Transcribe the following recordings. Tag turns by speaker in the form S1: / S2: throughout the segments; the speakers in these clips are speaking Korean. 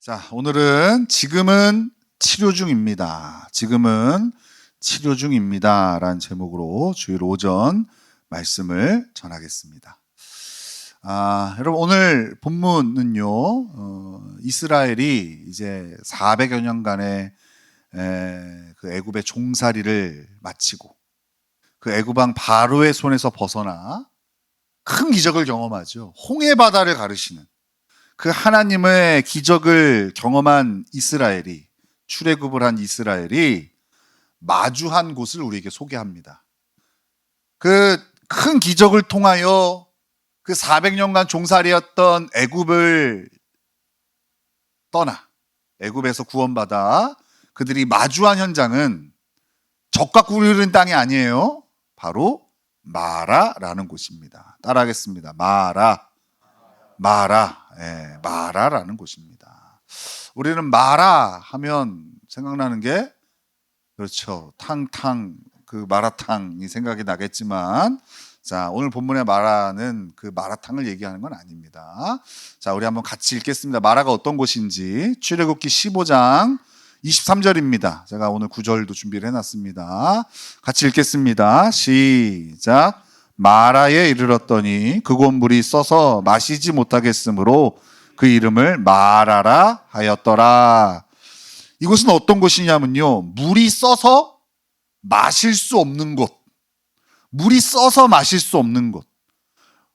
S1: 자, 오늘은 지금은 치료 중입니다. 지금은 치료 중입니다. 라는 제목으로 주일 오전 말씀을 전하겠습니다. 여러분, 오늘 본문은요, 이스라엘이 이제 400여 년간의 그 애굽의 종살이를 마치고 그 애굽 왕 바로의 손에서 벗어나 큰 기적을 경험하죠. 홍해 바다를 가르시는 그 하나님의 기적을 경험한 이스라엘이, 출애굽을 한 이스라엘이 마주한 곳을 우리에게 소개합니다. 그 큰 기적을 통하여 그 400년간 종살이였던 애굽을 떠나 애굽에서 구원받아 그들이 마주한 현장은 적과 꿀이 흐르는 땅이 아니에요. 바로 마라라는 곳입니다. 따라하겠습니다. 마라. 마라라는 곳입니다. 우리는 마라 하면 생각나는 게 그렇죠. 탕탕, 그 마라탕이 생각이 나겠지만, 자, 오늘 본문의 마라는 그 마라탕을 얘기하는 건 아닙니다. 자, 우리 한번 같이 읽겠습니다. 마라가 어떤 곳인지. 출애굽기 15장 23절입니다. 제가 오늘 9절도 준비를 해놨습니다. 같이 읽겠습니다. 시작. 마라에 이르렀더니 그곳 물이 써서 마시지 못하겠으므로 그 이름을 마라라 하였더라. 이곳은 어떤 곳이냐면요, 물이 써서 마실 수 없는 곳. 물이 써서 마실 수 없는 곳.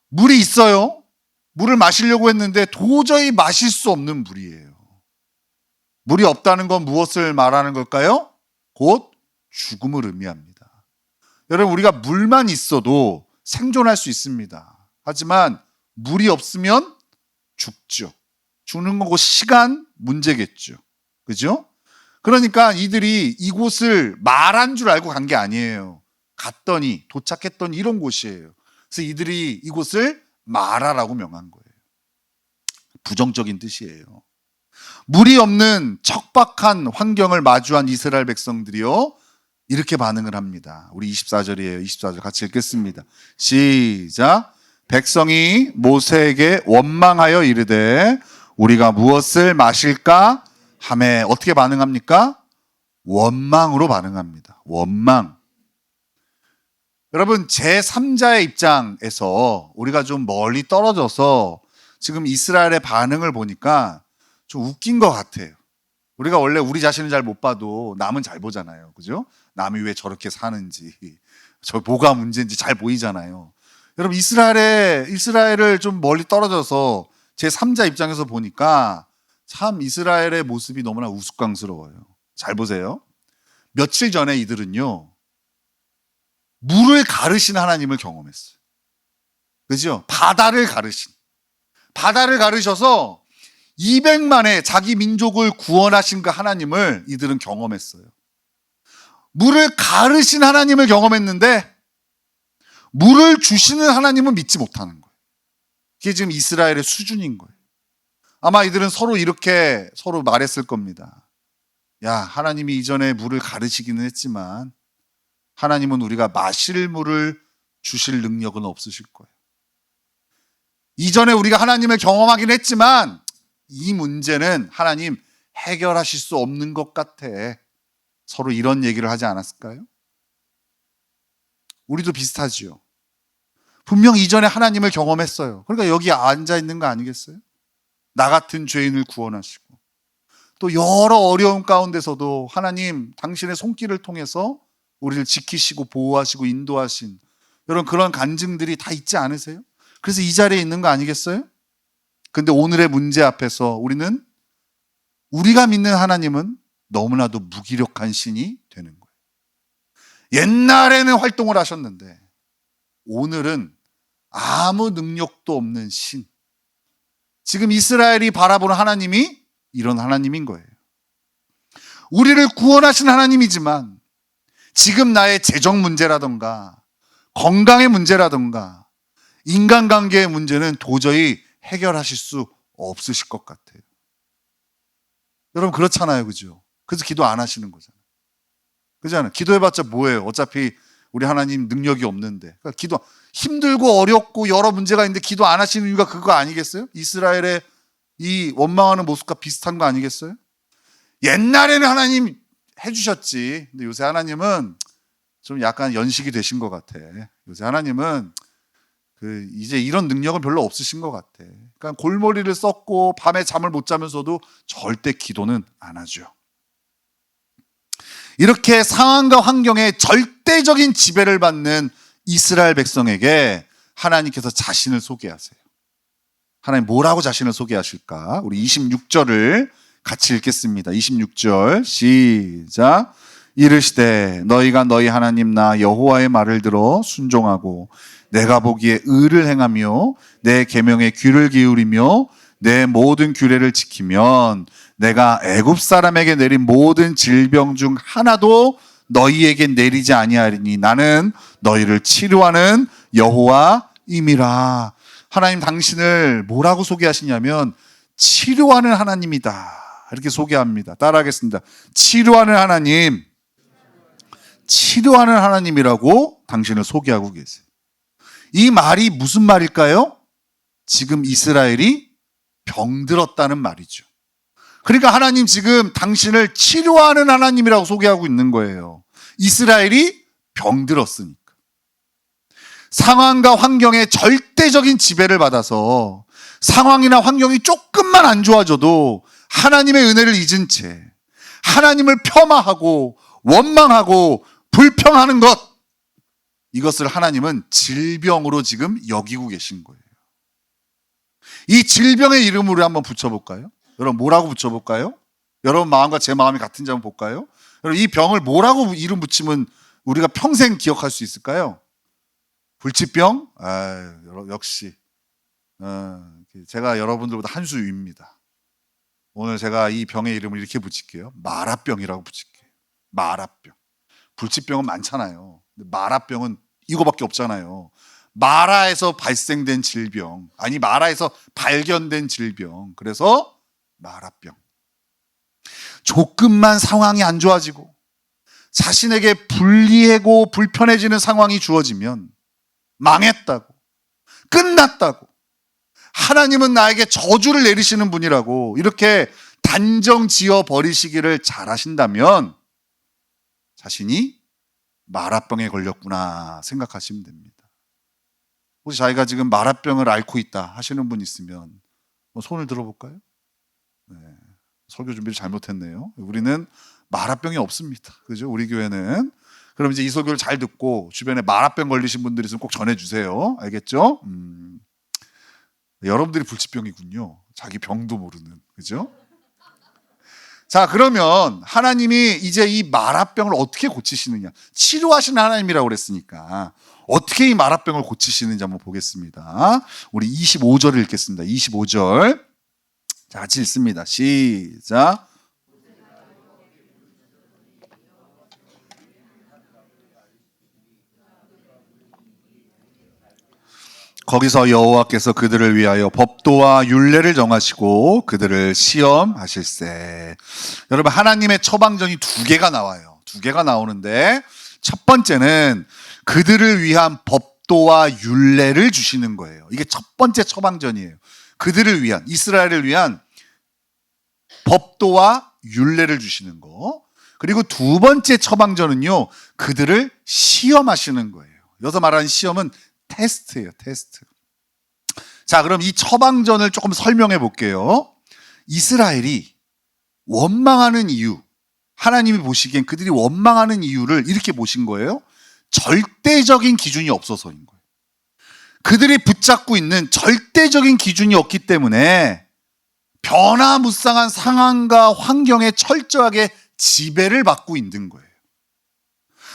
S1: 물이 있어요. 물을 마시려고 했는데 도저히 마실 수 없는 물이에요. 물이 없다는 건 무엇을 말하는 걸까요? 곧 죽음을 의미합니다. 여러분, 우리가 물만 있어도 생존할 수 있습니다. 하지만 물이 없으면 죽죠. 죽는 건 그 시간 문제겠죠. 그죠? 그러니까 이들이 이곳을 말한 줄 알고 간 게 아니에요. 갔더니, 도착했더니 이런 곳이에요. 그래서 이들이 이곳을 마라라고 명한 거예요. 부정적인 뜻이에요. 물이 없는 척박한 환경을 마주한 이스라엘 백성들이요, 이렇게 반응을 합니다. 우리 24절이에요. 24절 같이 읽겠습니다. 시작. 백성이 모세에게 원망하여 이르되 우리가 무엇을 마실까 하매 어떻게 반응합니까? 원망으로 반응합니다. 원망. 여러분, 제3자의 입장에서 우리가 좀 멀리 떨어져서 지금 이스라엘의 반응을 보니까 좀 웃긴 것 같아요. 우리가 원래 우리 자신을 잘 못 봐도 남은 잘 보잖아요. 그죠? 남이 왜 저렇게 사는지, 저 뭐가 문제인지 잘 보이잖아요. 여러분, 이스라엘을 좀 멀리 떨어져서 제 3자 입장에서 보니까 참 이스라엘의 모습이 너무나 우스꽝스러워요. 잘 보세요. 며칠 전에 이들은요, 물을 가르신 하나님을 경험했어요. 그죠? 바다를 가르셔서 200만의 자기 민족을 구원하신 그 하나님을 이들은 경험했어요. 물을 가르신 하나님을 경험했는데 물을 주시는 하나님은 믿지 못하는 거예요. 그게 지금 이스라엘의 수준인 거예요. 아마 이들은 서로 이렇게 서로 말했을 겁니다. 야, 하나님이 이전에 물을 가르치기는 했지만 하나님은 우리가 마실 물을 주실 능력은 없으실 거예요. 이전에 우리가 하나님을 경험하긴 했지만 이 문제는 하나님 해결하실 수 없는 것 같아. 서로 이런 얘기를 하지 않았을까요? 우리도 비슷하지요. 분명 이전에 하나님을 경험했어요. 그러니까 여기 앉아 있는 거 아니겠어요? 나 같은 죄인을 구원하시고 또 여러 어려움 가운데서도 하나님 당신의 손길을 통해서 우리를 지키시고 보호하시고 인도하신 이런 그런 간증들이 다 있지 않으세요? 그래서 이 자리에 있는 거 아니겠어요? 근데 오늘의 문제 앞에서 우리는 우리가 믿는 하나님은 너무나도 무기력한 신이 되는 거예요. 옛날에는 활동을 하셨는데 오늘은 아무 능력도 없는 신. 지금 이스라엘이 바라보는 하나님이 이런 하나님인 거예요. 우리를 구원하신 하나님이지만 지금 나의 재정 문제라든가 건강의 문제라든가 인간관계의 문제는 도저히 해결하실 수 없으실 것 같아요. 여러분, 그렇잖아요. 그죠? 그래서 기도 안 하시는 거잖아요. 그잖아요. 기도해봤자 뭐예요? 어차피 우리 하나님 능력이 없는데. 그러니까 기도, 힘들고 어렵고 여러 문제가 있는데 기도 안 하시는 이유가 그거 아니겠어요? 이스라엘의 이 원망하는 모습과 비슷한 거 아니겠어요? 옛날에는 하나님 해주셨지. 근데 요새 하나님은 좀 약간 연식이 되신 것 같아. 요새 하나님은 이제 이런 능력은 별로 없으신 것 같아. 그러니까 골머리를 썩고 밤에 잠을 못 자면서도 절대 기도는 안 하죠. 이렇게 상황과 환경에 절대적인 지배를 받는 이스라엘 백성에게 하나님께서 자신을 소개하세요. 하나님 뭐라고 자신을 소개하실까? 우리 26절을 같이 읽겠습니다. 26절 시작. 이르시되 너희가 너희 하나님 나 여호와의 말을 들어 순종하고 내가 보기에 의를 행하며 내 계명에 귀를 기울이며 내 모든 규례를 지키면 내가 애굽 사람에게 내린 모든 질병 중 하나도 너희에게 내리지 아니하리니 나는 너희를 치료하는 여호와임이라. 하나님 당신을 뭐라고 소개하시냐면 치료하는 하나님이다. 이렇게 소개합니다. 따라하겠습니다. 치료하는 하나님, 치료하는 하나님이라고 당신을 소개하고 계세요. 이 말이 무슨 말일까요? 지금 이스라엘이 병들었다는 말이죠. 그러니까 하나님 지금 당신을 치료하는 하나님이라고 소개하고 있는 거예요. 이스라엘이 병들었으니까. 상황과 환경에 절대적인 지배를 받아서 상황이나 환경이 조금만 안 좋아져도 하나님의 은혜를 잊은 채 하나님을 폄하하고 원망하고 불평하는 것, 이것을 하나님은 질병으로 지금 여기고 계신 거예요. 이 질병의 이름으로 한번 붙여볼까요? 여러분 뭐라고 붙여볼까요? 여러분 마음과 제 마음이 같은지 한번 볼까요? 여러분 이 병을 뭐라고 이름 붙이면 우리가 평생 기억할 수 있을까요? 불치병? 역시 제가 여러분들보다 한 수 위입니다. 오늘 제가 이 병의 이름을 이렇게 붙일게요. 마라병이라고 붙일게요. 마라병. 불치병은 많잖아요. 근데 마라병은 이거밖에 없잖아요. 마라에서 발생된 질병, 아니 마라에서 발견된 질병. 그래서 마라병. 조금만 상황이 안 좋아지고 자신에게 불리하고 불편해지는 상황이 주어지면 망했다고, 끝났다고, 하나님은 나에게 저주를 내리시는 분이라고 이렇게 단정 지어 버리시기를 잘하신다면 자신이 마라병에 걸렸구나 생각하시면 됩니다. 혹시 자기가 지금 마라병을 앓고 있다 하시는 분 있으면 손을 들어볼까요? 네, 설교 준비를 잘못했네요. 우리는 마라병이 없습니다. 그죠? 우리 교회는. 그럼 이제 이 설교를 잘 듣고 주변에 마라병 걸리신 분들이 있으면 꼭 전해주세요. 알겠죠? 여러분들이 불치병이군요. 자기 병도 모르는. 그죠? 자, 그러면 하나님이 이제 이 마라병을 어떻게 고치시느냐. 치료하시는 하나님이라고 그랬으니까 어떻게 이 마라병을 고치시는지 한번 보겠습니다. 우리 25절을 읽겠습니다. 25절. 자, 같이 읽습니다. 시작. 거기서 여호와께서 그들을 위하여 법도와 율례를 정하시고 그들을 시험하실세. 여러분 하나님의 처방전이 두 개가 나와요. 두 개가 나오는데 첫 번째는 그들을 위한 법도와 율례를 주시는 거예요. 이게 첫 번째 처방전이에요. 그들을 위한, 이스라엘을 위한 법도와 율례를 주시는 거. 그리고 두 번째 처방전은요, 그들을 시험하시는 거예요. 여기서 말하는 시험은 테스트예요, 테스트. 자, 그럼 이 처방전을 조금 설명해 볼게요. 이스라엘이 원망하는 이유, 하나님이 보시기엔 그들이 원망하는 이유를 이렇게 보신 거예요. 절대적인 기준이 없어서인 거예요. 그들이 붙잡고 있는 절대적인 기준이 없기 때문에 변화무쌍한 상황과 환경에 철저하게 지배를 받고 있는 거예요.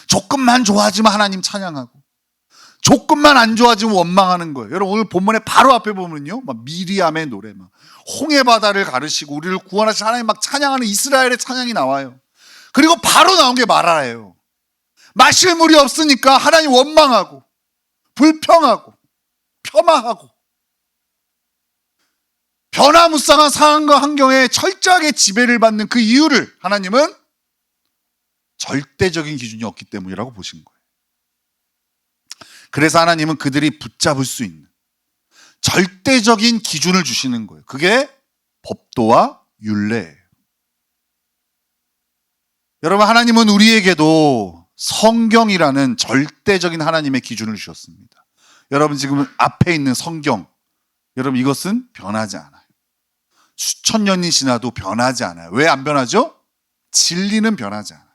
S1: 조금만 좋아지면 하나님 찬양하고 조금만 안 좋아지면 원망하는 거예요. 여러분 오늘 본문에 바로 앞에 보면요, 막 미리암의 노래, 막 홍해 바다를 가르시고 우리를 구원하신 하나님 막 찬양하는 이스라엘의 찬양이 나와요. 그리고 바로 나온 게 마라예요. 마실 물이 없으니까 하나님 원망하고 불평하고 폄하하고 변화무쌍한 상황과 환경에 철저하게 지배를 받는 그 이유를 하나님은 절대적인 기준이 없기 때문이라고 보신 거예요. 그래서 하나님은 그들이 붙잡을 수 있는 절대적인 기준을 주시는 거예요. 그게 법도와 율례예요. 여러분, 하나님은 우리에게도 성경이라는 절대적인 하나님의 기준을 주셨습니다. 여러분, 지금 앞에 있는 성경, 여러분, 이것은 변하지 않아요. 수천 년이 지나도 변하지 않아요. 왜 안 변하죠? 진리는 변하지 않아요.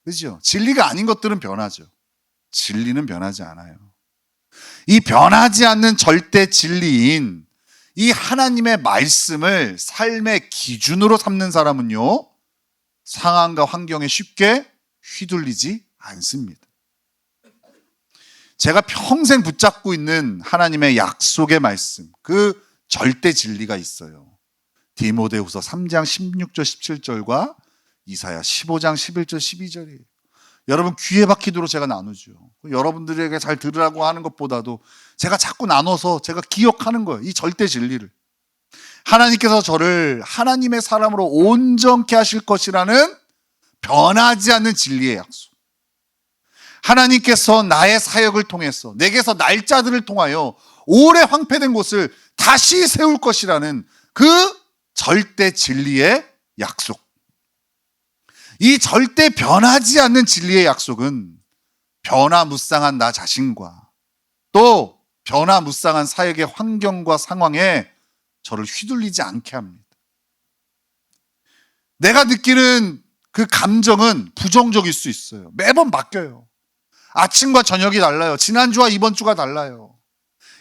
S1: 그죠? 진리가 아닌 것들은 변하죠. 진리는 변하지 않아요. 이 변하지 않는 절대 진리인 이 하나님의 말씀을 삶의 기준으로 삼는 사람은요, 상황과 환경에 쉽게 휘둘리지 않습니다. 제가 평생 붙잡고 있는 하나님의 약속의 말씀, 그 절대 진리가 있어요. 디모데후서 3장 16절 17절과 이사야 15장 11절 12절이에요. 여러분, 귀에 박히도록 제가 나누죠. 여러분들에게 잘 들으라고 하는 것보다도 제가 자꾸 나눠서 제가 기억하는 거예요. 이 절대 진리를. 하나님께서 저를 하나님의 사람으로 온전케 하실 것이라는 변하지 않는 진리의 약속. 하나님께서 나의 사역을 통해서, 내게서 날짜들을 통하여 오래 황폐된 곳을 다시 세울 것이라는 그 절대 진리의 약속. 이 절대 변하지 않는 진리의 약속은 변화무쌍한 나 자신과 또 변화무쌍한 사역의 환경과 상황에 저를 휘둘리지 않게 합니다. 내가 느끼는 그 감정은 부정적일 수 있어요. 매번 바뀌어요. 아침과 저녁이 달라요. 지난주와 이번 주가 달라요.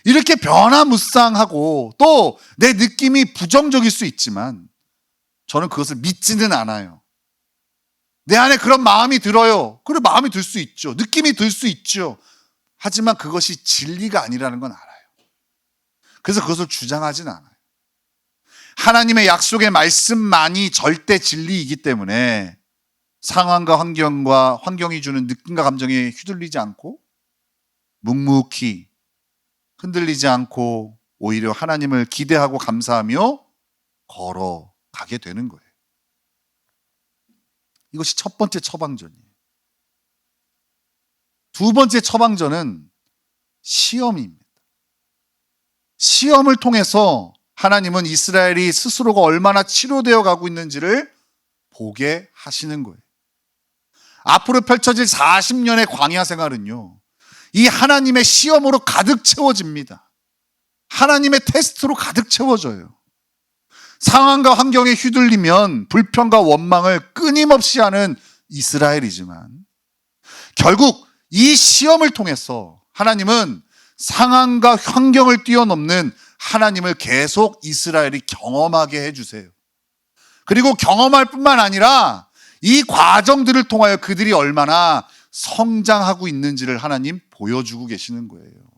S1: 이렇게 변화무쌍하고 또 내 느낌이 부정적일 수 있지만 저는 그것을 믿지는 않아요. 내 안에 그런 마음이 들어요. 그래, 마음이 들 수 있죠. 느낌이 들 수 있죠. 하지만 그것이 진리가 아니라는 건 알아요. 그래서 그것을 주장하진 않아요. 하나님의 약속의 말씀만이 절대 진리이기 때문에 상황과 환경이 주는 느낌과 감정에 휘둘리지 않고 묵묵히 흔들리지 않고 오히려 하나님을 기대하고 감사하며 걸어가게 되는 거예요. 이것이 첫 번째 처방전이에요. 두 번째 처방전은 시험입니다. 시험을 통해서 하나님은 이스라엘이 스스로가 얼마나 치료되어 가고 있는지를 보게 하시는 거예요. 앞으로 펼쳐질 40년의 광야 생활은요, 이 하나님의 시험으로 가득 채워집니다. 하나님의 테스트로 가득 채워져요. 상황과 환경에 휘둘리면 불평과 원망을 끊임없이 하는 이스라엘이지만 결국 이 시험을 통해서 하나님은 상황과 환경을 뛰어넘는 하나님을 계속 이스라엘이 경험하게 해주세요. 그리고 경험할 뿐만 아니라 이 과정들을 통하여 그들이 얼마나 성장하고 있는지를 하나님 보여주고 계시는 거예요.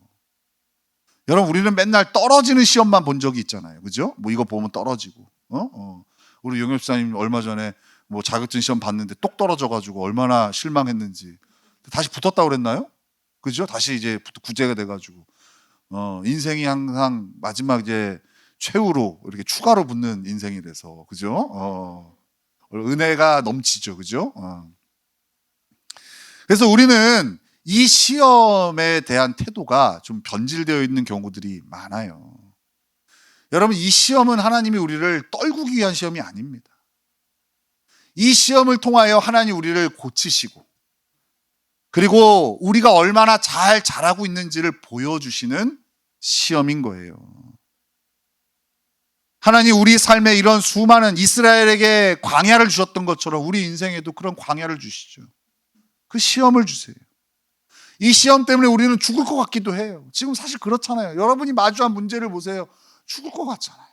S1: 여러분, 우리는 맨날 떨어지는 시험만 본 적이 있잖아요. 그죠? 뭐 이거 보면 떨어지고. 우리 용엽사님 얼마 전에 뭐 자격증 시험 봤는데 똑 떨어져가지고 얼마나 실망했는지. 다시 붙었다고 그랬나요? 그죠? 다시 이제 구제가 돼가지고. 인생이 항상 마지막 이제 최후로 이렇게 추가로 붙는 인생이라서. 그죠? 은혜가 넘치죠. 그죠? 그래서 우리는 이 시험에 대한 태도가 좀 변질되어 있는 경우들이 많아요. 여러분, 이 시험은 하나님이 우리를 떨구기 위한 시험이 아닙니다. 이 시험을 통하여 하나님 우리를 고치시고 그리고 우리가 얼마나 잘 자라고 있는지를 보여주시는 시험인 거예요. 하나님 우리 삶에 이런 수많은 이스라엘에게 광야를 주셨던 것처럼 우리 인생에도 그런 광야를 주시죠. 그 시험을 주세요. 이 시험 때문에 우리는 죽을 것 같기도 해요. 지금 사실 그렇잖아요. 여러분이 마주한 문제를 보세요. 죽을 것 같잖아요.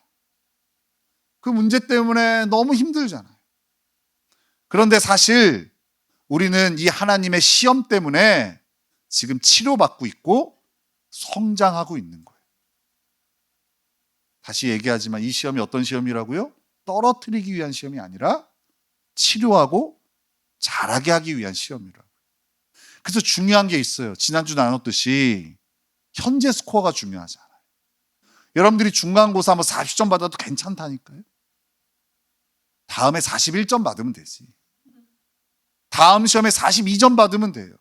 S1: 그 문제 때문에 너무 힘들잖아요. 그런데 사실 우리는 이 하나님의 시험 때문에 지금 치료받고 있고 성장하고 있는 거예요. 다시 얘기하지만 이 시험이 어떤 시험이라고요? 떨어뜨리기 위한 시험이 아니라 치료하고 자라게 하기 위한 시험이라고요. 그래서 중요한 게 있어요. 지난주 나눴듯이 현재 스코어가 중요하잖아요. 여러분들이 중간고사 뭐 40점 받아도 괜찮다니까요. 다음에 41점 받으면 되지. 다음 시험에 42점 받으면 돼요.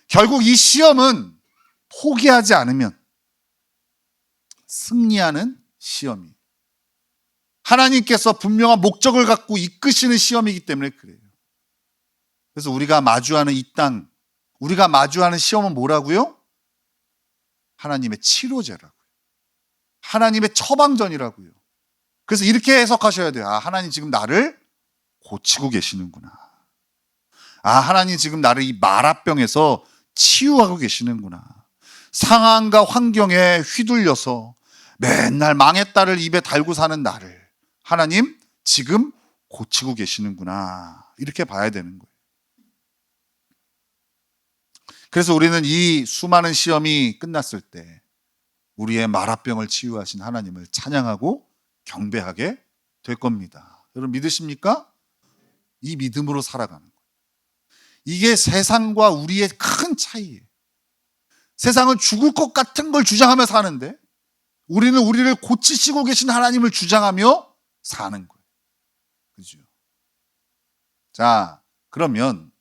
S1: 결국 이 시험은 포기하지 않으면 승리하는 시험이. 하나님께서 분명한 목적을 갖고 이끄시는 시험이기 때문에 그래요. 그래서 우리가 마주하는 이 땅, 우리가 마주하는 시험은 뭐라고요? 하나님의 치료제라고요. 하나님의 처방전이라고요. 그래서 이렇게 해석하셔야 돼요. 아, 하나님 지금 나를 고치고 계시는구나. 아, 하나님 지금 나를 이 마라병에서 치유하고 계시는구나. 상황과 환경에 휘둘려서 맨날 망했다를 입에 달고 사는 나를 하나님 지금 고치고 계시는구나. 이렇게 봐야 되는 거예요. 그래서 우리는 이 수많은 시험이 끝났을 때 우리의 마라병을 치유하신 하나님을 찬양하고 경배하게 될 겁니다. 여러분 믿으십니까? 이 믿음으로 살아가는 거예요. 이게 세상과 우리의 큰 차이예요. 세상은 죽을 것 같은 걸 주장하며 사는데 우리는 우리를 고치시고 계신 하나님을 주장하며 사는 거예요. 그죠? 자, 그러면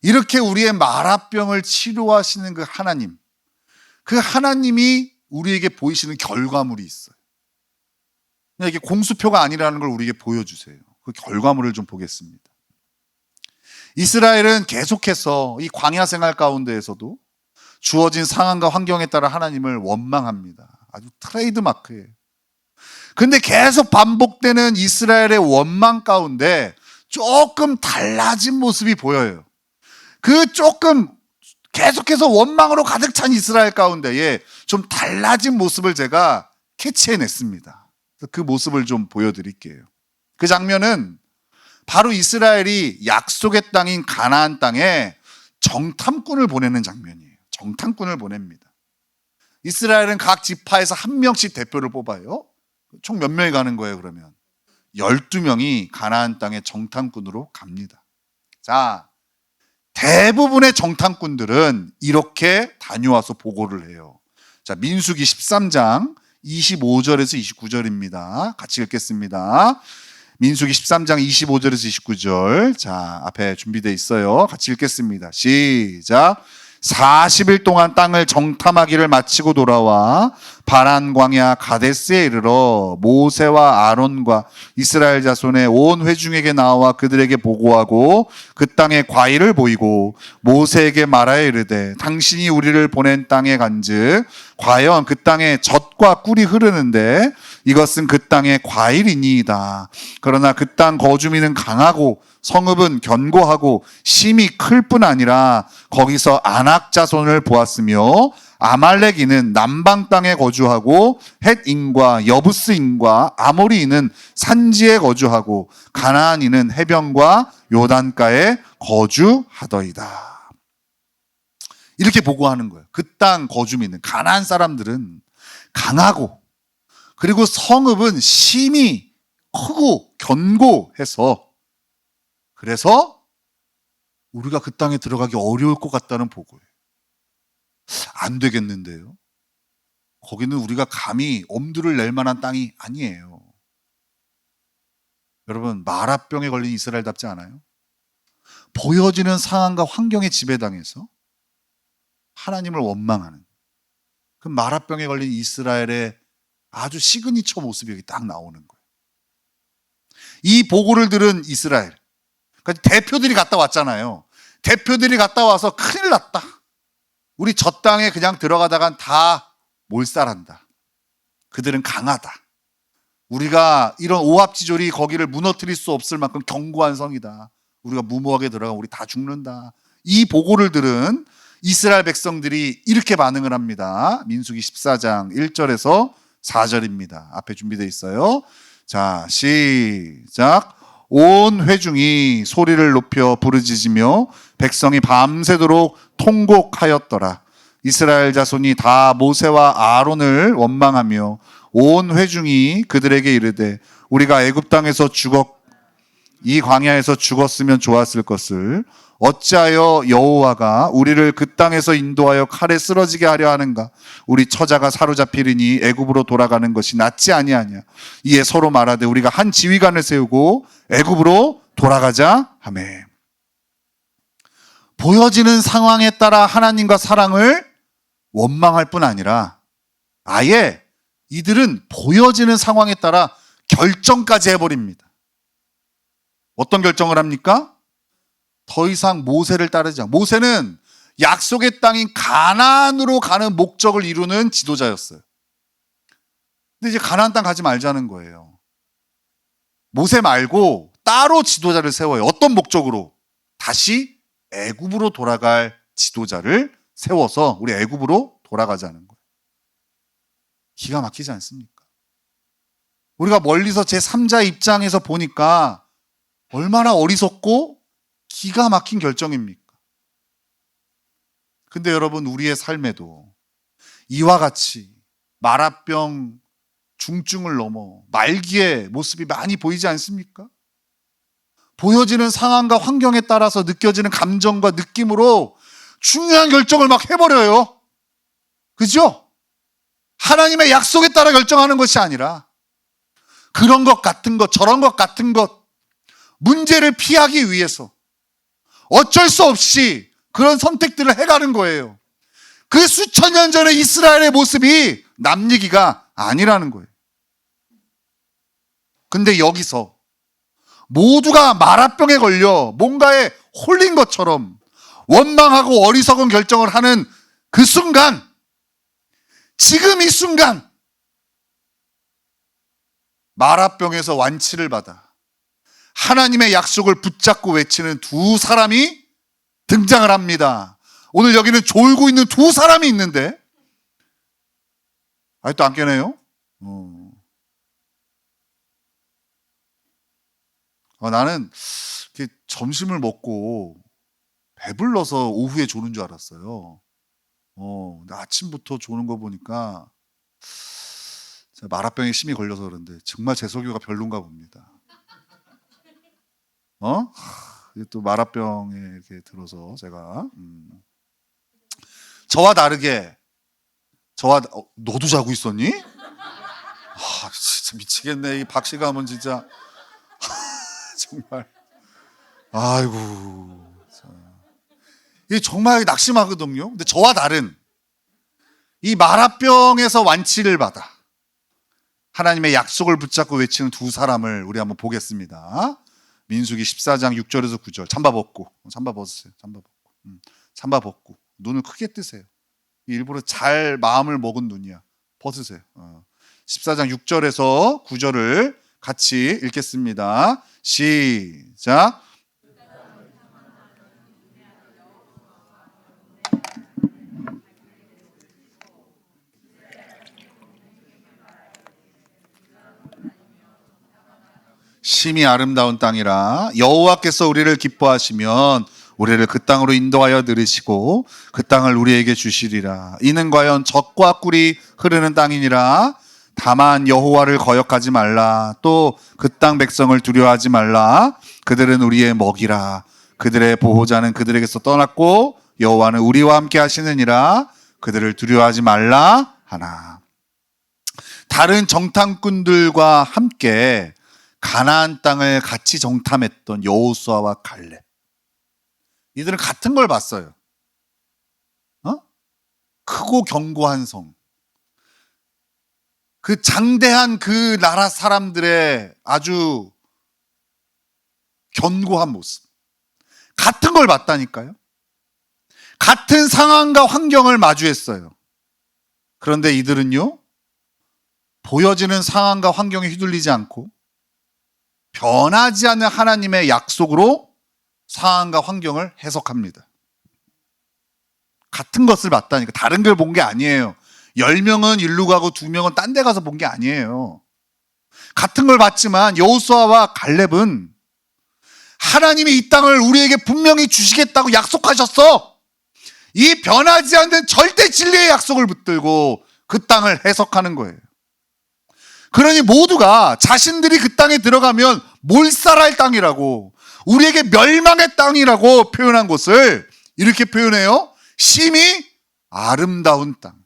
S1: 이렇게 우리의 마라병을 치료하시는 그 하나님이 우리에게 보이시는 결과물이 있어요. 그냥 이게 공수표가 아니라는 걸 우리에게 보여주세요. 그 결과물을 좀 보겠습니다. 이스라엘은 계속해서 이 광야 생활 가운데에서도 주어진 상황과 환경에 따라 하나님을 원망합니다. 아주 트레이드 마크예요. 근데 계속 반복되는 이스라엘의 원망 가운데 조금 달라진 모습이 보여요. 그 조금 계속해서 원망으로 가득 찬 이스라엘 가운데에 좀 달라진 모습을 제가 캐치해냈습니다. 그 모습을 좀 보여드릴게요. 그 장면은 바로 이스라엘이 약속의 땅인 가나안 땅에 정탐꾼을 보내는 장면이에요. 정탐꾼을 보냅니다. 이스라엘은 각 지파에서 한 명씩 대표를 뽑아요. 총 몇 명이 가는 거예요, 그러면? 12명이 가나안 땅에 정탐꾼으로 갑니다. 자, 대부분의 정탐꾼들은 이렇게 다녀와서 보고를 해요. 자, 민수기 13장 25절에서 29절입니다. 같이 읽겠습니다. 민수기 13장 25절에서 29절. 자, 앞에 준비되어 있어요. 같이 읽겠습니다. 시작. 40일 동안 땅을 정탐하기를 마치고 돌아와 바란 광야 가데스에 이르러 모세와 아론과 이스라엘 자손의 온 회중에게 나와 그들에게 보고하고 그 땅에 과일을 보이고 모세에게 말하여 이르되 당신이 우리를 보낸 땅에 간즉 과연 그 땅에 젖과 꿀이 흐르는데 이것은 그 땅의 과일이니이다. 그러나 그 땅 거주민은 강하고 성읍은 견고하고 심이 클 뿐 아니라 거기서 아낙 자손을 보았으며 아말렉인은 남방 땅에 거주하고 헷인과 여부스인과 아모리인은 산지에 거주하고 가나안인은 해변과 요단가에 거주하더이다. 이렇게 보고하는 거예요. 그 땅 거주민은 가나안 사람들은 강하고 그리고 성읍은 심이 크고 견고해서 그래서 우리가 그 땅에 들어가기 어려울 것 같다는 보고예요. 안 되겠는데요. 거기는 우리가 감히 엄두를 낼 만한 땅이 아니에요. 여러분, 마라병에 걸린 이스라엘답지 않아요? 보여지는 상황과 환경에 지배당해서 하나님을 원망하는 그 마라병에 걸린 이스라엘의 아주 시그니처 모습이 여기 딱 나오는 거예요. 이 보고를 들은 이스라엘, 그러니까 대표들이 갔다 왔잖아요. 대표들이 갔다 와서 큰일 났다. 우리 저 땅에 그냥 들어가다간 다 몰살한다. 그들은 강하다. 우리가 이런 오합지졸이 거기를 무너뜨릴 수 없을 만큼 견고한 성이다. 우리가 무모하게 들어가면 우리 다 죽는다. 이 보고를 들은 이스라엘 백성들이 이렇게 반응을 합니다. 민수기 14장 1절에서 4절입니다. 앞에 준비되어 있어요. 자, 시작. 온 회중이 소리를 높여 부르짖으며 백성이 밤새도록 통곡하였더라. 이스라엘 자손이 다 모세와 아론을 원망하며 온 회중이 그들에게 이르되 우리가 애굽 땅에서 이 광야에서 죽었으면 좋았을 것을 어찌하여 여호와가 우리를 그 땅에서 인도하여 칼에 쓰러지게 하려 하는가? 우리 처자가 사로잡히리니 애굽으로 돌아가는 것이 낫지 아니하냐? 이에 서로 말하되 우리가 한 지휘관을 세우고 애굽으로 돌아가자 하며. 보여지는 상황에 따라 하나님과 사랑을 원망할 뿐 아니라 아예 이들은 보여지는 상황에 따라 결정까지 해버립니다. 어떤 결정을 합니까? 더 이상 모세를 따르지 않고, 모세는 약속의 땅인 가나안으로 가는 목적을 이루는 지도자였어요. 근데 이제 가나안 땅 가지 말자는 거예요. 모세 말고 따로 지도자를 세워요. 어떤 목적으로? 다시 애굽으로 돌아갈 지도자를 세워서 우리 애굽으로 돌아가자는 거예요. 기가 막히지 않습니까? 우리가 멀리서 제3자 입장에서 보니까 얼마나 어리석고 기가 막힌 결정입니까? 근데 여러분, 우리의 삶에도 이와 같이 마라병 중증을 넘어 말기의 모습이 많이 보이지 않습니까? 보여지는 상황과 환경에 따라서 느껴지는 감정과 느낌으로 중요한 결정을 막 해버려요. 그죠? 하나님의 약속에 따라 결정하는 것이 아니라 그런 것 같은 것, 저런 것 같은 것, 문제를 피하기 위해서 어쩔 수 없이 그런 선택들을 해가는 거예요. 그 수천 년 전의 이스라엘의 모습이 남 얘기가 아니라는 거예요. 근데 여기서 모두가 마라병에 걸려 뭔가에 홀린 것처럼 원망하고 어리석은 결정을 하는 그 순간, 지금 이 순간 마라병에서 완치를 받아 하나님의 약속을 붙잡고 외치는 두 사람이 등장을 합니다. 오늘 여기는 졸고 있는 두 사람이 있는데 아직도 안 깨네요. 나는 점심을 먹고 배불러서 오후에 조는 줄 알았어요. 근데 아침부터 조는 거 보니까 제가 마라병에 심히 걸려서 그런데 정말 제 설교가 별론가 봅니다. 또 마라병에 이렇게 들어서 제가 저와 다르게 너도 자고 있었니? 진짜 미치겠네. 이 박씨감은 진짜 정말 아이고. 이게 정말 낙심하거든요. 근데 저와 다른 이 마라병에서 완치를 받아 하나님의 약속을 붙잡고 외치는 두 사람을 우리 한번 보겠습니다. 민수기 14장 6절에서 9절. 잠바 벗고 잠바 벗고 눈을 크게 뜨세요. 일부러 잘 마음을 먹은 눈이야. 벗으세요. 14장 6절에서 9절을 같이 읽겠습니다. 시작. 심히 아름다운 땅이라 여호와께서 우리를 기뻐하시면 우리를 그 땅으로 인도하여 들으시고 그 땅을 우리에게 주시리라. 이는 과연 젖과 꿀이 흐르는 땅이니라. 다만 여호와를 거역하지 말라. 또 그 땅 백성을 두려워하지 말라. 그들은 우리의 먹이라. 그들의 보호자는 그들에게서 떠났고 여호와는 우리와 함께 하시느니라. 그들을 두려워하지 말라 하나. 다른 정탐꾼들과 함께 가나안 땅을 같이 정탐했던 여호수아와 갈렙, 이들은 같은 걸 봤어요. 크고 견고한 성, 그 장대한 그 나라 사람들의 아주 견고한 모습, 같은 걸 봤다니까요. 같은 상황과 환경을 마주했어요. 그런데 이들은요, 보여지는 상황과 환경에 휘둘리지 않고 변하지 않는 하나님의 약속으로 상황과 환경을 해석합니다. 같은 것을 봤다니까. 다른 걸 본 게 아니에요. 10명은 일로 가고 2명은 딴 데 가서 본 게 아니에요. 같은 걸 봤지만 여호수아와 갈렙은 하나님이 이 땅을 우리에게 분명히 주시겠다고 약속하셨어. 이 변하지 않는 절대 진리의 약속을 붙들고 그 땅을 해석하는 거예요. 그러니 모두가 자신들이 그 땅에 들어가면 몰살할 땅이라고, 우리에게 멸망의 땅이라고 표현한 곳을 이렇게 표현해요. 심히 아름다운 땅,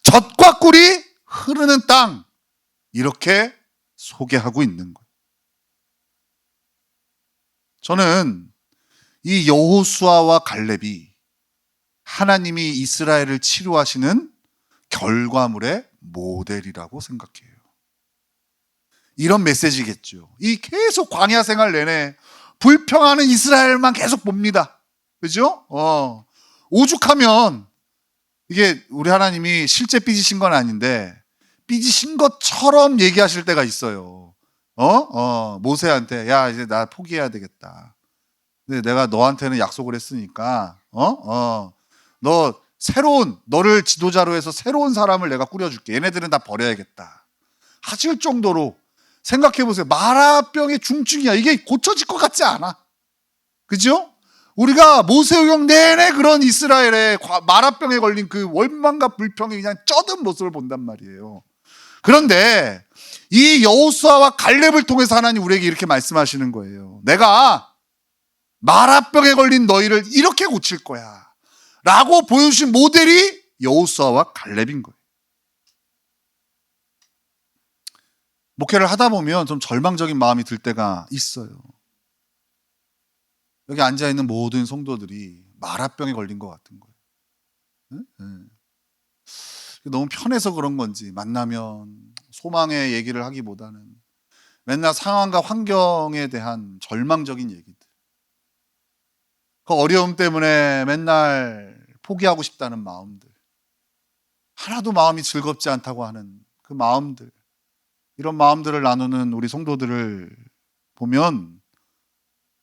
S1: 젖과 꿀이 흐르는 땅, 이렇게 소개하고 있는 거예요. 저는 이 여호수아와 갈렙이 하나님이 이스라엘을 치료하시는 결과물의 모델이라고 생각해요. 이런 메시지겠죠. 이 계속 광야 생활 내내 불평하는 이스라엘만 계속 봅니다. 그죠? 오죽하면 이게 우리 하나님이 실제 삐지신 건 아닌데 삐지신 것처럼 얘기하실 때가 있어요. 모세한테 야 이제 나 포기해야 되겠다. 근데 내가 너한테는 약속을 했으니까 너 너를 지도자로 해서 새로운 사람을 내가 꾸려줄게. 얘네들은 다 버려야겠다. 하실 정도로 생각해 보세요. 마라병의 중증이야. 이게 고쳐질 것 같지 않아. 그죠? 우리가 모세오경 내내 그런 이스라엘의 마라병에 걸린 그 원망과 불평이 그냥 쩌든 모습을 본단 말이에요. 그런데 이 여호수아와 갈렙을 통해서 하나님 우리에게 이렇게 말씀하시는 거예요. 내가 마라병에 걸린 너희를 이렇게 고칠 거야 라고 보여주신 모델이 여호수아와 갈렙인 거예요. 목회를 하다 보면 좀 절망적인 마음이 들 때가 있어요. 여기 앉아있는 모든 성도들이 마라병에 걸린 것 같은 거예요. 응? 너무 편해서 그런 건지 만나면 소망의 얘기를 하기보다는 맨날 상황과 환경에 대한 절망적인 얘기들, 그 어려움 때문에 맨날 포기하고 싶다는 마음들, 하나도 마음이 즐겁지 않다고 하는 그 마음들, 이런 마음들을 나누는 우리 성도들을 보면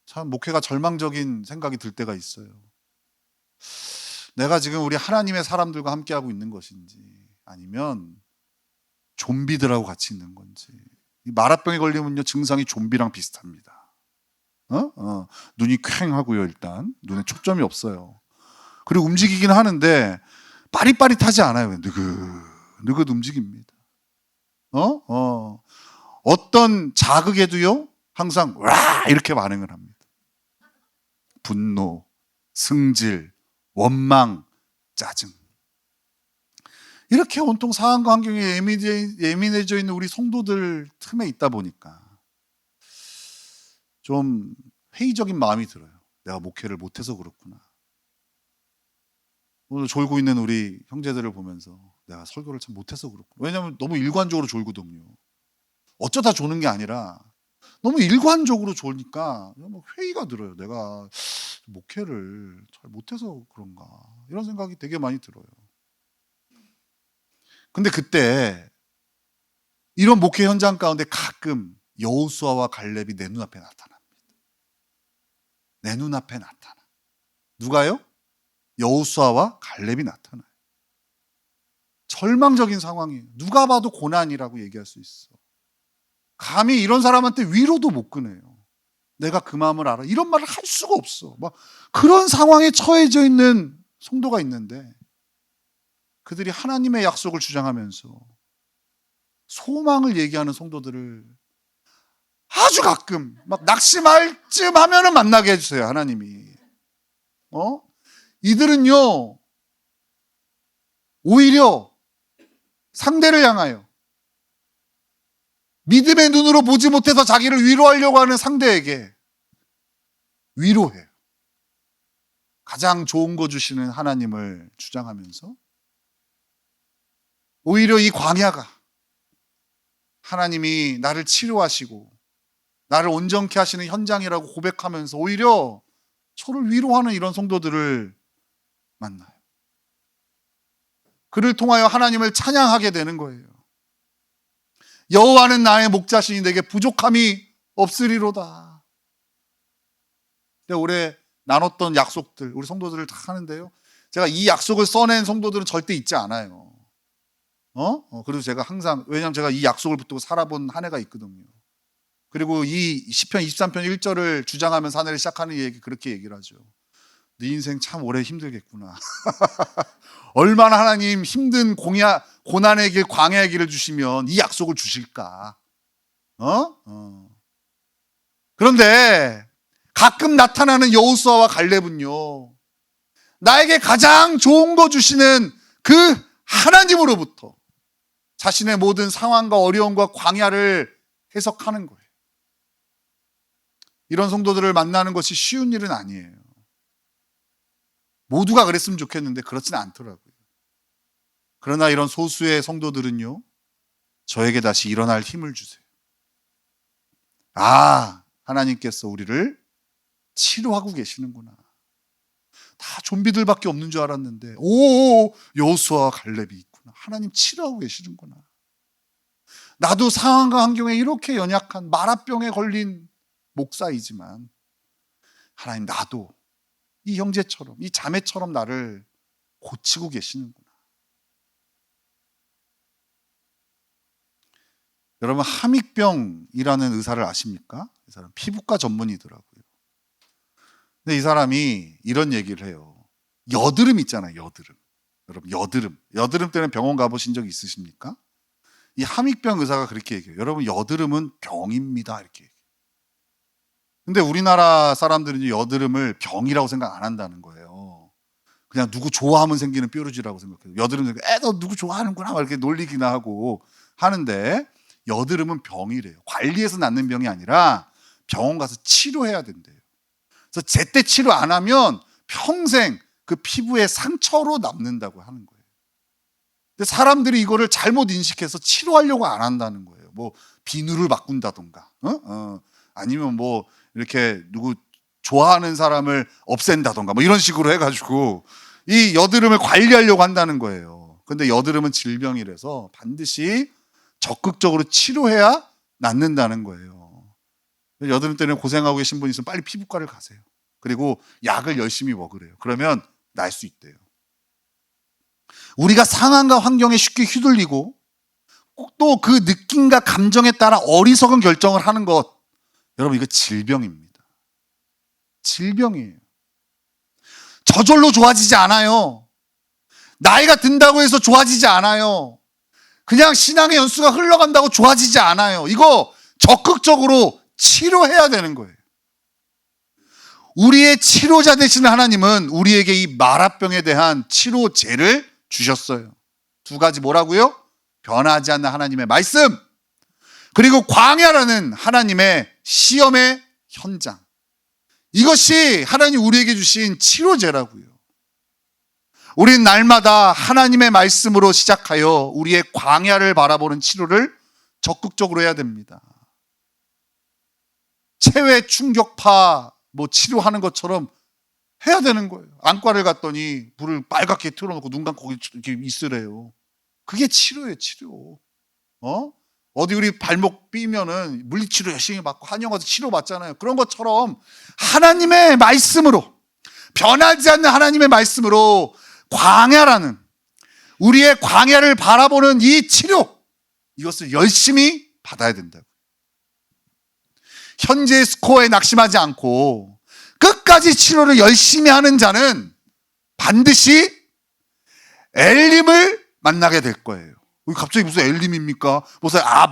S1: 참 목회가 절망적인 생각이 들 때가 있어요. 내가 지금 우리 하나님의 사람들과 함께하고 있는 것인지 아니면 좀비들하고 같이 있는 건지. 이 마라병에 걸리면요 증상이 좀비랑 비슷합니다. 눈이 퀭하고요. 일단 눈에 초점이 없어요. 그리고 움직이긴 하는데 빠릿빠릿하지 않아요. 느긋 움직입니다. 어떤 자극에도요 항상 와 이렇게 반응을 합니다. 분노, 승질, 원망, 짜증. 이렇게 온통 상황과 환경에 예민해져 있는 우리 성도들 틈에 있다 보니까 좀 회의적인 마음이 들어요. 내가 목회를 못해서 그렇구나. 오늘 졸고 있는 우리 형제들을 보면서 내가 설교를 참 못해서 그렇구나. 왜냐하면 너무 일관적으로 졸거든요. 어쩌다 조는 게 아니라 너무 일관적으로 졸니까 회의가 들어요. 내가 목회를 잘 못해서 그런가 이런 생각이 되게 많이 들어요. 근데 그때 이런 목회 현장 가운데 가끔 여호수아와 갈렙이 내 눈앞에 나타납니다. 내 눈앞에 나타나. 누가요? 여호수아와 갈렙이 나타나요. 절망적인 상황이에요. 누가 봐도 고난이라고 얘기할 수 있어. 감히 이런 사람한테 위로도 못 꺼내요. 내가 그 마음을 알아. 이런 말을 할 수가 없어. 막 그런 상황에 처해져 있는 성도가 있는데 그들이 하나님의 약속을 주장하면서 소망을 얘기하는 성도들을 아주 가끔 막 낙심할 쯤 하면은 만나게 해주세요. 하나님이. 이들은요 오히려 상대를 향하여 믿음의 눈으로 보지 못해서 자기를 위로하려고 하는 상대에게 위로해요. 가장 좋은 거 주시는 하나님을 주장하면서 오히려 이 광야가 하나님이 나를 치료하시고 나를 온전케 하시는 현장이라고 고백하면서 오히려 서로 위로하는 이런 성도들을 만나요. 그를 통하여 하나님을 찬양하게 되는 거예요. 여호와는 나의 목자시니 내게 부족함이 없으리로다. 올해 나눴던 약속들 우리 성도들을 다 하는데요. 제가 이 약속을 써낸 성도들은 절대 잊지 않아요. 그리고 제가 항상 왜냐하면 제가 이 약속을 붙들고 살아본 한 해가 있거든요. 그리고 이 시편 23편 1절을 주장하면서 한 해를 시작하는 얘기 그렇게 얘기를 하죠. 네 인생 참 오래 힘들겠구나. 얼마나 하나님 힘든 고난의 길, 광야의 길을 주시면 이 약속을 주실까? 그런데 가끔 나타나는 여호수아와 갈렙은요, 나에게 가장 좋은 거 주시는 그 하나님으로부터 자신의 모든 상황과 어려움과 광야를 해석하는 거예요. 이런 성도들을 만나는 것이 쉬운 일은 아니에요. 모두가 그랬으면 좋겠는데 그렇지는 않더라고요. 그러나 이런 소수의 성도들은요, 저에게 다시 일어날 힘을 주세요. 아, 하나님께서 우리를 치료하고 계시는구나. 다 좀비들밖에 없는 줄 알았는데, 오, 여호수아와 갈렙이 있구나. 하나님 치료하고 계시는구나. 나도 상황과 환경에 이렇게 연약한 마라병에 걸린 목사이지만 하나님, 나도 이 형제처럼, 이 자매처럼 나를 고치고 계시는구나. 여러분, 함익병이라는 의사를 아십니까? 이 사람 피부과 전문이더라고요. 근데 이 사람이 이런 얘기를 해요. 여드름 있잖아요, 여드름. 여러분, 여드름 때문에 병원 가보신 적 있으십니까? 이 함익병 의사가 그렇게 얘기해요. 여러분, 여드름은 병입니다, 이렇게 얘기해요. 근데 우리나라 사람들은 여드름을 병이라고 생각 안 한다는 거예요. 그냥 누구 좋아하면 생기는 뾰루지라고 생각해요. 여드름, 너 누구 좋아하는구나, 막 이렇게 놀리기나 하고 하는데, 여드름은 병이래요. 관리해서 낫는 병이 아니라 병원 가서 치료해야 된대요. 그래서 제때 치료 안 하면 평생 그 피부에 상처로 남는다고 하는 거예요. 근데 사람들이 이거를 잘못 인식해서 치료하려고 안 한다는 거예요. 뭐 비누를 바꾼다던가, 아니면 뭐 이렇게 누구 좋아하는 사람을 없앤다던가, 뭐 이런 식으로 해가지고 이 여드름을 관리하려고 한다는 거예요. 근데 여드름은 질병이라서 반드시 적극적으로 치료해야 낫는다는 거예요. 여드름 때문에 고생하고 계신 분 있으면 빨리 피부과를 가세요. 그리고 약을 열심히 먹으래요. 그러면 날 수 있대요. 우리가 상황과 환경에 쉽게 휘둘리고 또 그 느낌과 감정에 따라 어리석은 결정을 하는 것, 여러분, 이거 질병입니다. 질병이에요. 저절로 좋아지지 않아요. 나이가 든다고 해서 좋아지지 않아요. 그냥 신앙의 연수가 흘러간다고 좋아지지 않아요. 이거 적극적으로 치료해야 되는 거예요. 우리의 치료자 되시는 하나님은 우리에게 이 마라병에 대한 치료제를 주셨어요. 두 가지 뭐라고요? 변하지 않는 하나님의 말씀, 그리고 광야라는 하나님의 시험의 현장. 이것이 하나님 우리에게 주신 치료제라고요. 우린 날마다 하나님의 말씀으로 시작하여 우리의 광야를 바라보는 치료를 적극적으로 해야 됩니다. 체외 충격파 뭐 치료하는 것처럼 해야 되는 거예요. 안과를 갔더니 불을 빨갛게 틀어놓고 눈 감고 이렇게 있으래요. 그게 치료예요, 치료. 어디 우리 발목 삐면은 물리치료 열심히 받고 한의원 가서 치료 받잖아요. 그런 것처럼 하나님의 말씀으로, 변하지 않는 하나님의 말씀으로 광야라는, 우리의 광야를 바라보는 이 치료, 이것을 열심히 받아야 된다고. 현재의 스코어에 낙심하지 않고 끝까지 치료를 열심히 하는 자는 반드시 엘림을 만나게 될 거예요. 갑자기 무슨 엘림입니까?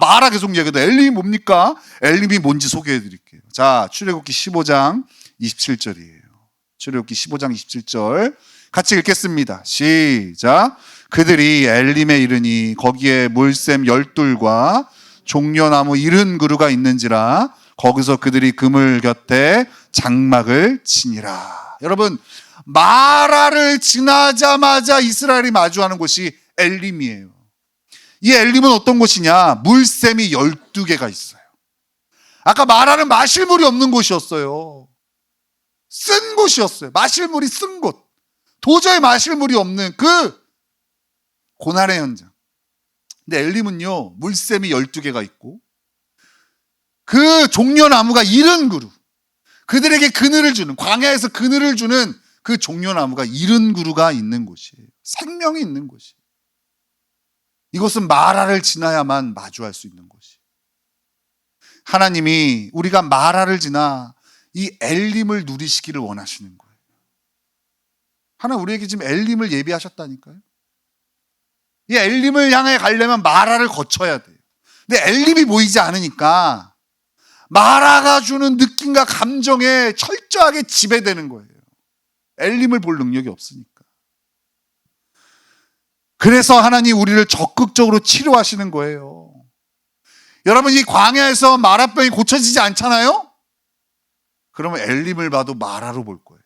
S1: 마라 계속 얘기해도 엘림이 뭡니까? 엘림이 뭔지 소개해 드릴게요. 자, 출애굽기 15장 27절이에요. 출애굽기 15장 27절 같이 읽겠습니다. 시작. 그들이 엘림에 이르니 거기에 물샘 12과 종려나무 70그루가 있는지라 거기서 그들이 그물 곁에 장막을 치니라. 여러분, 마라를 지나자마자 이스라엘이 마주하는 곳이 엘림이에요. 이 엘림은 어떤 곳이냐? 물샘이 12개가 있어요. 아까 마라는 마실 물이 없는 곳이었어요. 쓴 곳이었어요. 마실 물이 쓴 곳. 도저히 마실 물이 없는 그 고난의 현장. 근데 엘림은요, 물샘이 12개가 있고 그 종려나무가 70그루, 그들에게 그늘을 주는, 광야에서 그늘을 주는 그 종려나무가 70그루가 있는 곳이에요. 생명이 있는 곳이에요. 이것은 마라를 지나야만 마주할 수 있는 곳이에요. 하나님이 우리가 마라를 지나 이 엘림을 누리시기를 원하시는 거예요. 하나님 우리에게 지금 엘림을 예비하셨다니까요. 이 엘림을 향해 가려면 마라를 거쳐야 돼요. 근데 엘림이 보이지 않으니까 마라가 주는 느낌과 감정에 철저하게 지배되는 거예요. 엘림을 볼 능력이 없으니까. 그래서 하나님 우리를 적극적으로 치료하시는 거예요. 여러분, 이 광야에서 마라병이 고쳐지지 않잖아요? 그러면 엘림을 봐도 마라로 볼 거예요.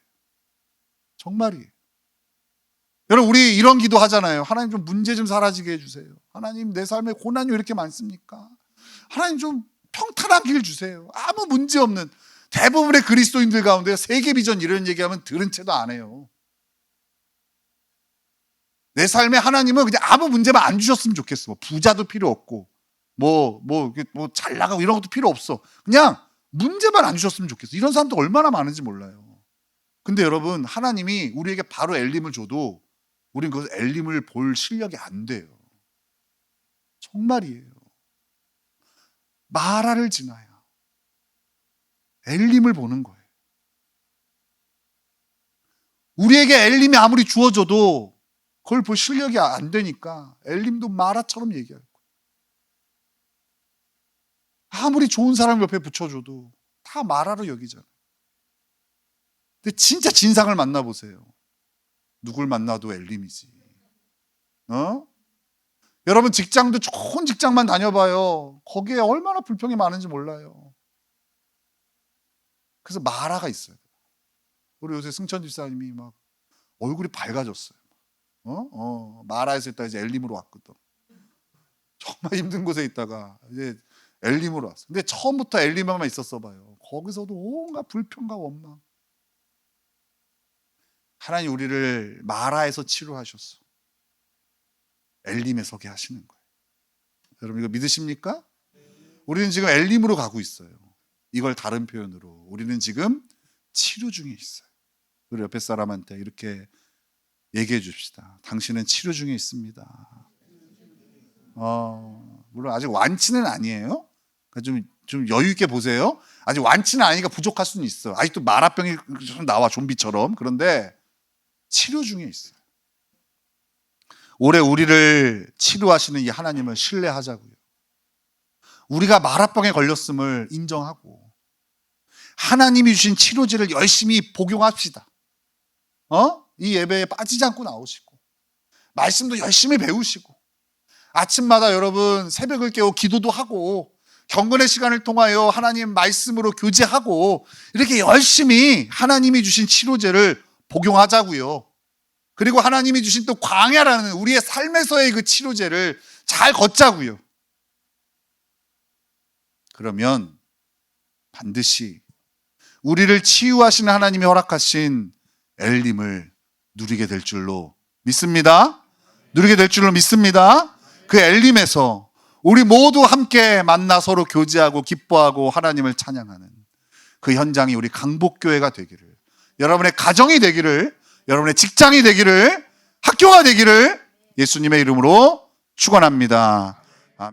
S1: 정말이에요. 여러분, 우리 이런 기도 하잖아요. 하나님 좀 문제 좀 사라지게 해주세요. 하나님, 내 삶에 고난이 왜 이렇게 많습니까? 하나님 좀 평탄한 길 주세요. 아무 문제 없는. 대부분의 그리스도인들 가운데 세계 비전 이런 얘기하면 들은 채도 안 해요. 내 삶에 하나님은 그냥 아무 문제만 안 주셨으면 좋겠어. 뭐 부자도 필요 없고, 뭐 잘 나가고 이런 것도 필요 없어. 그냥 문제만 안 주셨으면 좋겠어. 이런 사람도 얼마나 많은지 몰라요. 근데 여러분, 하나님이 우리에게 바로 엘림을 줘도 우린 그 엘림을 볼 실력이 안 돼요. 정말이에요. 마라를 지나야 엘림을 보는 거예요. 우리에게 엘림이 아무리 주어져도 그걸 볼 실력이 안 되니까 엘림도 마라처럼 얘기할 거예요. 아무리 좋은 사람 옆에 붙여줘도 다 마라로 여기잖아요. 근데 진짜 진상을 만나보세요. 누굴 만나도 엘림이지. 여러분 직장도 좋은 직장만 다녀봐요. 거기에 얼마나 불평이 많은지 몰라요. 그래서 마라가 있어요. 우리 요새 승천 집사님이 막 얼굴이 밝아졌어요. 마라에서 있다가 이제 엘림으로 왔거든. 정말 힘든 곳에 있다가 이제 엘림으로 왔어. 근데 처음부터 엘림에만 있었어 봐요. 거기서도 온갖 불평과 원망. 하나님 우리를 마라에서 치료하셨어. 엘림에 서게 하시는 거예요. 여러분 이거 믿으십니까? 우리는 지금 엘림으로 가고 있어요. 이걸 다른 표현으로 우리는 지금 치료 중에 있어요. 우리 옆에 사람한테 이렇게 얘기해 줍시다. 당신은 치료 중에 있습니다. 물론 아직 완치는 아니에요. 그러니까 좀 여유 있게 보세요. 아직 완치는 아니니까 부족할 수는 있어. 아직도 마라병이 나와 좀비처럼. 그런데 치료 중에 있어요. 올해 우리를 치료하시는 이 하나님을 신뢰하자고요. 우리가 마라병에 걸렸음을 인정하고 하나님이 주신 치료제를 열심히 복용합시다. 이 예배에 빠지지 않고 나오시고 말씀도 열심히 배우시고 아침마다 여러분 새벽을 깨워 기도도 하고 경건의 시간을 통하여 하나님 말씀으로 교제하고 이렇게 열심히 하나님이 주신 치료제를 복용하자고요. 그리고 하나님이 주신 또 광야라는 우리의 삶에서의 그 치료제를 잘 걷자고요. 그러면 반드시 우리를 치유하시는 하나님이 허락하신 엘림을 누리게 될 줄로 믿습니다. 누리게 될 줄로 믿습니다. 그 엘림에서 우리 모두 함께 만나 서로 교제하고 기뻐하고 하나님을 찬양하는 그 현장이 우리 강복교회가 되기를, 여러분의 가정이 되기를, 여러분의 직장이 되기를, 학교가 되기를 예수님의 이름으로 축원합니다.